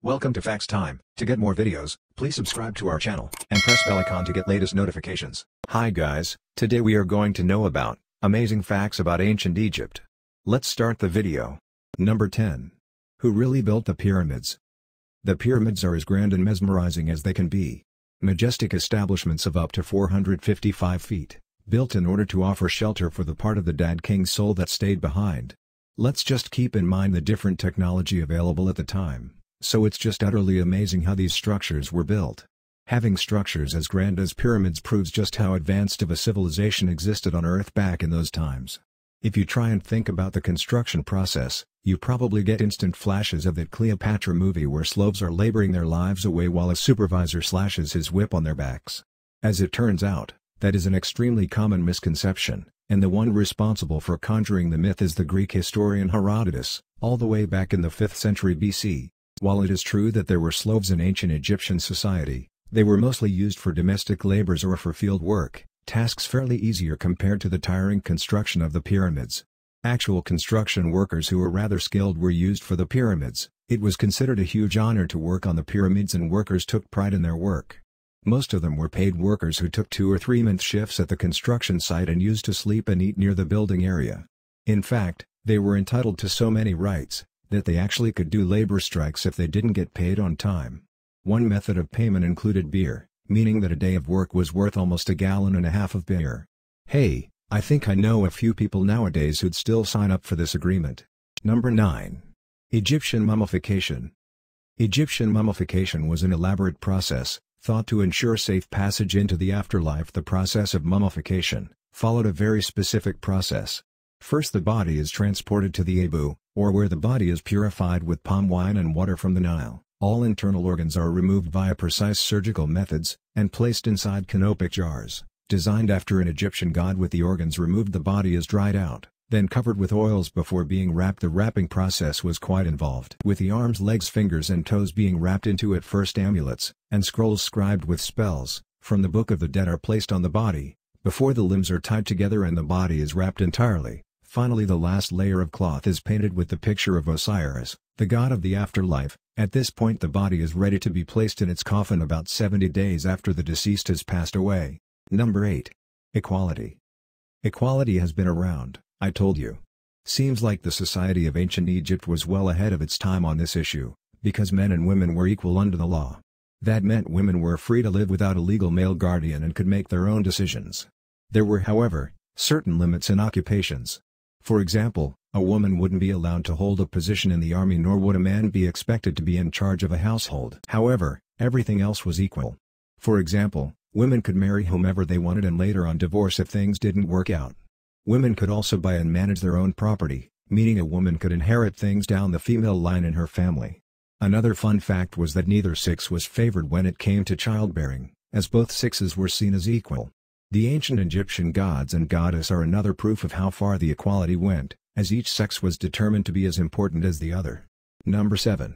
Welcome to Facts Time. To get more videos, please subscribe to our channel and press bell icon to get latest notifications. Hi guys, today we are going to know about amazing facts about ancient Egypt. Let's start the video. Number 10. Who really built the pyramids? The pyramids are as grand and mesmerizing as they can be. Majestic establishments of up to 455 feet, built in order to offer shelter for the part of the dead king's soul that stayed behind. Let's just keep in mind the different technology available at the time. So it's just utterly amazing how these structures were built. Having structures as grand as pyramids proves just how advanced of a civilization existed on Earth back in those times. If you try and think about the construction process, you probably get instant flashes of that Cleopatra movie where slaves are laboring their lives away while a supervisor slashes his whip on their backs. As it turns out, that is an extremely common misconception, and the one responsible for conjuring the myth is the Greek historian Herodotus, all the way back in the 5th century BC. While it is true that there were slaves in ancient Egyptian society, they were mostly used for domestic labors or for field work, tasks fairly easier compared to the tiring construction of the pyramids. Actual construction workers who were rather skilled were used for the pyramids. It was considered a huge honor to work on the pyramids and workers took pride in their work. Most of them were paid workers who took 2 or 3-month shifts at the construction site and used to sleep and eat near the building area. In fact, they were entitled to so many rights that they actually could do labor strikes if they didn't get paid on time. One method of payment included beer, meaning that a day of work was worth almost 1.5 gallons of beer. Hey, I think I know a few people nowadays who'd still sign up for this agreement. Number 9. Egyptian mummification. Egyptian mummification was an elaborate process, thought to ensure safe passage into the afterlife. The process of mummification followed a very specific process. First, the body is transported to the Abu, or where the body is purified with palm wine and water from the Nile. All internal organs are removed via precise surgical methods, and placed inside canopic jars, designed after an Egyptian god. With the organs removed, the body is dried out, then covered with oils before being wrapped. The wrapping process was quite involved, with the arms, legs, fingers and toes being wrapped into at first amulets, and scrolls scribed with spells from the Book of the Dead are placed on the body, before the limbs are tied together and the body is wrapped entirely. Finally, the last layer of cloth is painted with the picture of Osiris, the god of the afterlife. At this point the body is ready to be placed in its coffin about 70 days after the deceased has passed away. Number 8. Equality. Equality has been around, I told you. Seems like the society of ancient Egypt was well ahead of its time on this issue, because men and women were equal under the law. That meant women were free to live without a legal male guardian and could make their own decisions. There were, however, certain limits in occupations. For example, a woman wouldn't be allowed to hold a position in the army, nor would a man be expected to be in charge of a household. However, everything else was equal. For example, women could marry whomever they wanted and later on divorce if things didn't work out. Women could also buy and manage their own property, meaning a woman could inherit things down the female line in her family. Another fun fact was that neither sex was favored when it came to childbearing, as both sexes were seen as equal. The ancient Egyptian gods and goddess are another proof of how far the equality went, as each sex was determined to be as important as the other. Number 7.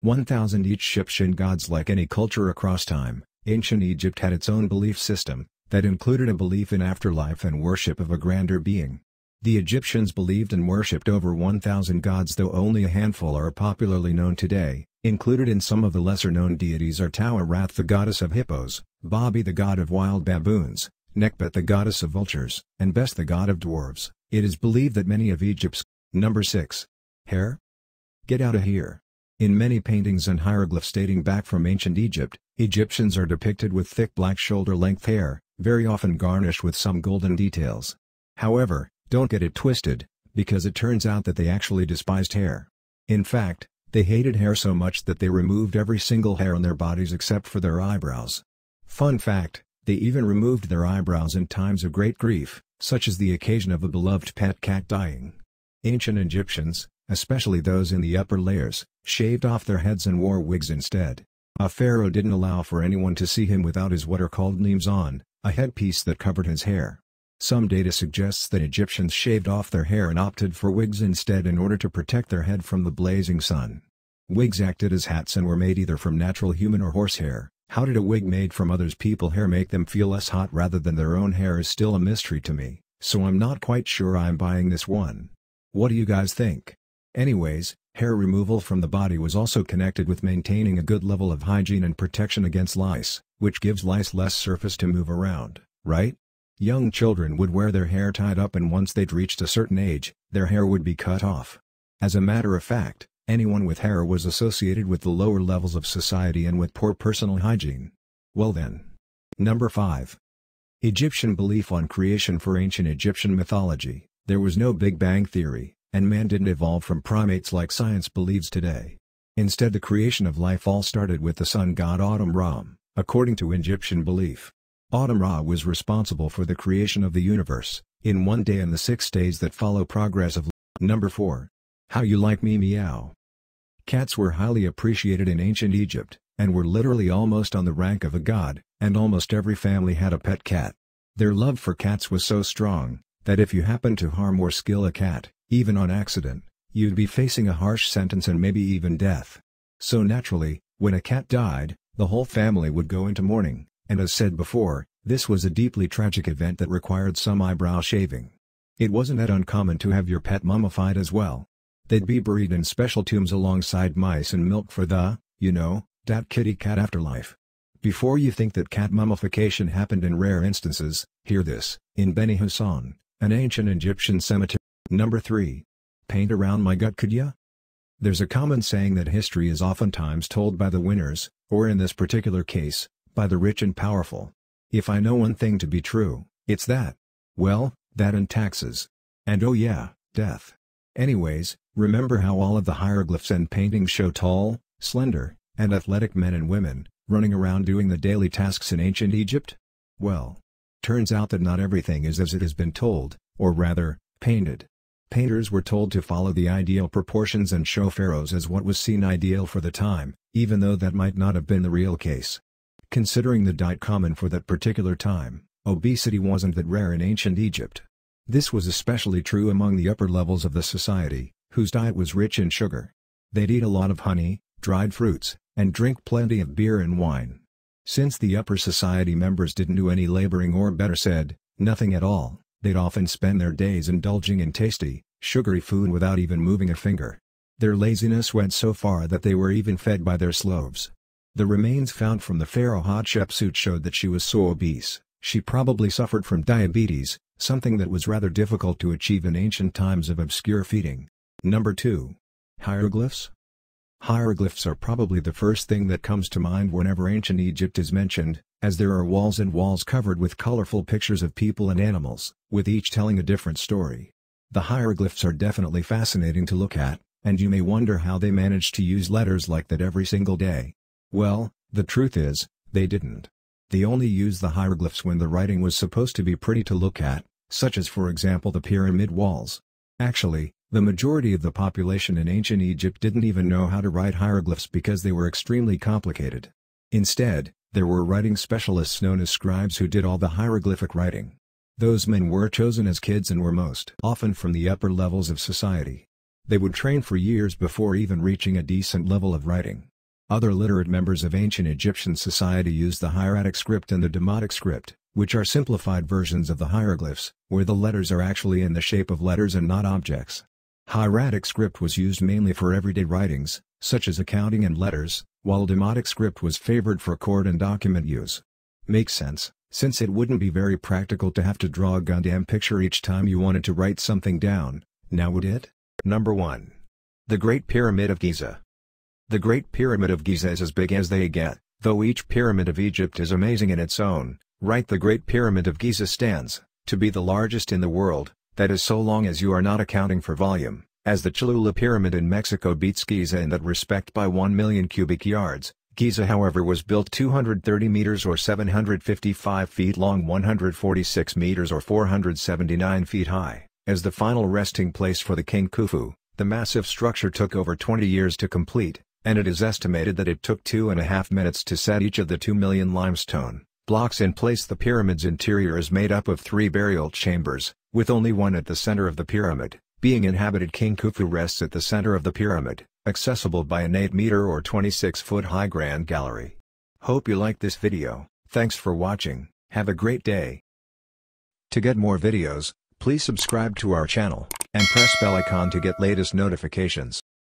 1,000 Egyptian gods. Like any culture across time, ancient Egypt had its own belief system, that included a belief in afterlife and worship of a grander being. The Egyptians believed and worshipped over 1,000 gods, though only a handful are popularly known today. Included in some of the lesser-known deities are Tau-Arath, the goddess of hippos, Babi, the god of wild baboons, Nekbet, the goddess of vultures, and Bes, the god of dwarves. It is believed that many of Egypt's. Number 6. Hair? Get out of here. In many paintings and hieroglyphs dating back from ancient Egypt, Egyptians are depicted with thick black shoulder-length hair, very often garnished with some golden details. However, don't get it twisted, because it turns out that they actually despised hair. In fact, they hated hair so much that they removed every single hair on their bodies except for their eyebrows. Fun fact, they even removed their eyebrows in times of great grief, such as the occasion of a beloved pet cat dying. Ancient Egyptians, especially those in the upper layers, shaved off their heads and wore wigs instead. A pharaoh didn't allow for anyone to see him without his what are called nimzon, a headpiece that covered his hair. Some data suggests that Egyptians shaved off their hair and opted for wigs instead in order to protect their head from the blazing sun. Wigs acted as hats and were made either from natural human or horsehair. How did a wig made from others people's hair make them feel less hot rather than their own hair is still a mystery to me, so I'm not quite sure I'm buying this one. What do you guys think? Anyways, Hair removal from the body was also connected with maintaining a good level of hygiene and protection against lice, which gives lice less surface to move around, right? Young children would wear their hair tied up, and once they'd reached a certain age, their hair would be cut off. As a matter of fact, anyone with hair was associated with the lower levels of society and with poor personal hygiene. Well then. Number 5. Egyptian belief on creation. For ancient Egyptian mythology, there was no Big Bang theory, and man didn't evolve from primates like science believes today. Instead, the creation of life all started with the sun god Atum-Ra, according to Egyptian belief. Atum-Ra was responsible for the creation of the universe, in one day and the 6 days that follow progress of. Number 4. How you like me meow. Cats were highly appreciated in ancient Egypt, and were literally almost on the rank of a god, and almost every family had a pet cat. Their love for cats was so strong, that if you happened to harm or kill a cat, even on accident, you'd be facing a harsh sentence and maybe even death. So naturally, when a cat died, the whole family would go into mourning, and as said before, this was a deeply tragic event that required some eyebrow shaving. It wasn't that uncommon to have your pet mummified as well. They'd be buried in special tombs alongside mice and milk for the, dat kitty cat afterlife. Before you think that cat mummification happened in rare instances, hear this: in Beni Hassan, an ancient Egyptian cemetery. Number 3. Paint around my gut, could ya? There's a common saying that history is oftentimes told by the winners, or in this particular case, by the rich and powerful. If I know one thing to be true, it's that. Well, that and taxes. And oh yeah, death. Anyways, remember how all of the hieroglyphs and paintings show tall, slender, and athletic men and women, running around doing the daily tasks in ancient Egypt? Well, turns out that not everything is as it has been told, or rather, painted. Painters were told to follow the ideal proportions and show pharaohs as what was seen ideal for the time, even though that might not have been the real case. Considering the diet common for that particular time, obesity wasn't that rare in ancient Egypt. This was especially true among the upper levels of the society, whose diet was rich in sugar. They'd eat a lot of honey, dried fruits, and drink plenty of beer and wine. Since the upper society members didn't do any laboring, or better said, nothing at all, they'd often spend their days indulging in tasty, sugary food without even moving a finger. Their laziness went so far that they were even fed by their slaves. The remains found from the pharaoh Hatshepsut showed that she was so obese, she probably suffered from diabetes, something that was rather difficult to achieve in ancient times of obscure feeding. Number 2. Hieroglyphs. Hieroglyphs are probably the first thing that comes to mind whenever ancient Egypt is mentioned, as there are walls and walls covered with colorful pictures of people and animals, with each telling a different story. The hieroglyphs are definitely fascinating to look at, and you may wonder how they managed to use letters like that every single day. Well, the truth is, they didn't. They only used the hieroglyphs when the writing was supposed to be pretty to look at, such as for example the pyramid walls. Actually, the majority of the population in ancient Egypt didn't even know how to write hieroglyphs because they were extremely complicated. Instead, there were writing specialists known as scribes who did all the hieroglyphic writing. Those men were chosen as kids and were most often from the upper levels of society. They would train for years before even reaching a decent level of writing. Other literate members of ancient Egyptian society used the hieratic script and the demotic script, which are simplified versions of the hieroglyphs, where the letters are actually in the shape of letters and not objects. Hieratic script was used mainly for everyday writings, such as accounting and letters, while demotic script was favored for court and document use. Makes sense, since it wouldn't be very practical to have to draw a goddamn picture each time you wanted to write something down, now would it? Number 1. The Great Pyramid of Giza. The Great Pyramid of Giza is as big as they get, though each pyramid of Egypt is amazing in its own right. The Great Pyramid of Giza stands to be the largest in the world, that is so long as you are not accounting for volume, as the Cholula Pyramid in Mexico beats Giza in that respect by 1 million cubic yards. Giza, however, was built 230 meters or 755 feet long, 146 meters or 479 feet high, as the final resting place for the king Khufu. The massive structure took over 20 years to complete, and it is estimated that it took 2.5 minutes to set each of the 2 million limestone blocks in place. The pyramid's interior is made up of 3 burial chambers, with only one at the center of the pyramid, being inhabited. King Khufu rests at the center of the pyramid, accessible by an 8-meter or 26-foot high grand gallery. Hope you liked this video. Thanks for watching, have a great day. To get more videos, please subscribe to our channel, and press bell icon to get latest notifications.